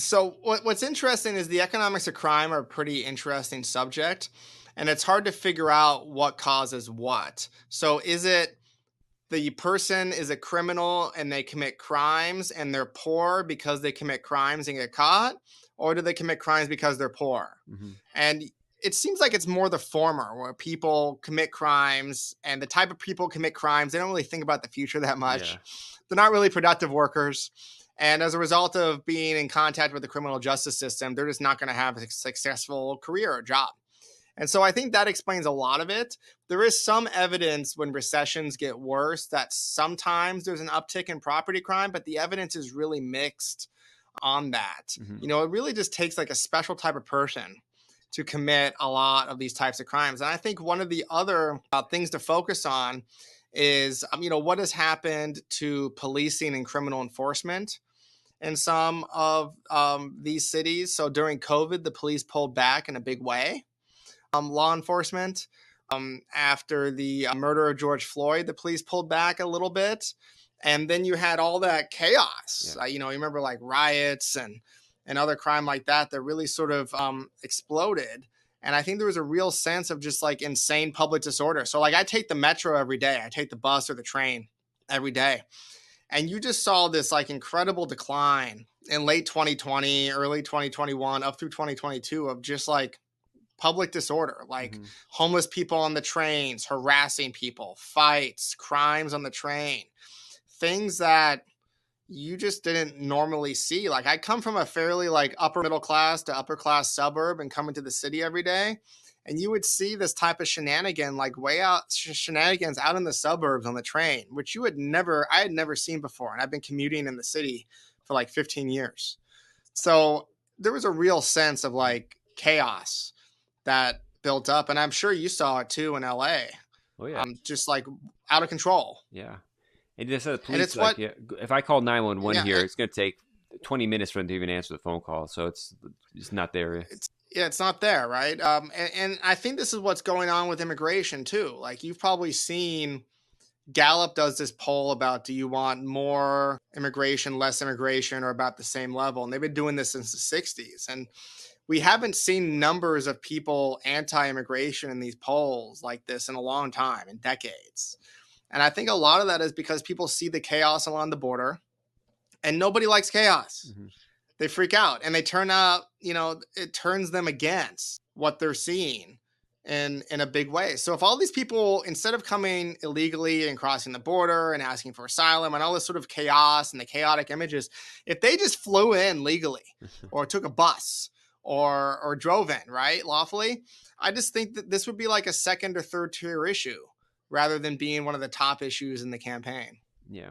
So what's interesting is the economics of crime are a pretty interesting subject, and it's hard to figure out what causes what. So is it the person is a criminal and they commit crimes and they're poor because they commit crimes and get caught, or do they commit crimes because they're poor? Hmm. And it seems like it's more the former, where people commit crimes, and the type of people commit crimes, they don't really think about the future that Yeah. much. They're not really productive workers. And as a result of being in contact with the criminal justice system, they're just not going to have a successful career or job. And so I think that explains a lot of it. There is some evidence when recessions get worse that sometimes there's an uptick in property crime, but the evidence is really mixed on that. Hmm. It really just takes like a special type of person to commit a lot of these types of crimes. And I think one of the other things to focus on is, what has happened to policing and criminal enforcement in some of these cities. So during COVID, the police pulled back in a big way. Law enforcement. After the murder of George Floyd, the police pulled back a little bit, and then you had all that chaos. Yeah. You remember like riots and other crime like that that really sort of exploded. And I think there was a real sense of just like insane public disorder. So like I take the metro every day, I take the bus or the train every day, and you just saw this like incredible decline in late 2020, early 2021, up through 2022 of just like public disorder, like Hmm. homeless people on the trains, harassing people, fights, crimes on the train, things that you just didn't normally see. Like I come from a fairly like upper middle class to upper class suburb and come into the city every day. And you would see this type of shenanigan, like way out shenanigans out in the suburbs on the train, which I had never seen before. And I've been commuting in the city for like 15 years. So there was a real sense of like chaos that built up, and I'm sure you saw it too in LA. Oh yeah. Just like out of control. Yeah. And just the And police, it's like, what, yeah, if I call 911 yeah, here, it's going to take 20 minutes for them to even answer the phone call. So it's not there. it's not there, right? And I think this is what's going on with immigration too. Like you've probably seen Gallup does this poll about do you want more immigration, less immigration, or about the same level, and they've been doing this since the 60s. And we haven't seen numbers of people anti-immigration in these polls like this in a long time, in decades. And I think a lot of that is because people see the chaos along the border, and nobody likes chaos. Hmm. They freak out and they turn out, it turns them against what they're seeing in a big way. So if all these people, instead of coming illegally and crossing the border and asking for asylum and all this sort of chaos and the chaotic images, if they just flew in legally or took a bus or drove in, right, lawfully, I just think that this would be like a second or third tier issue rather than being one of the top issues in the campaign. Yeah.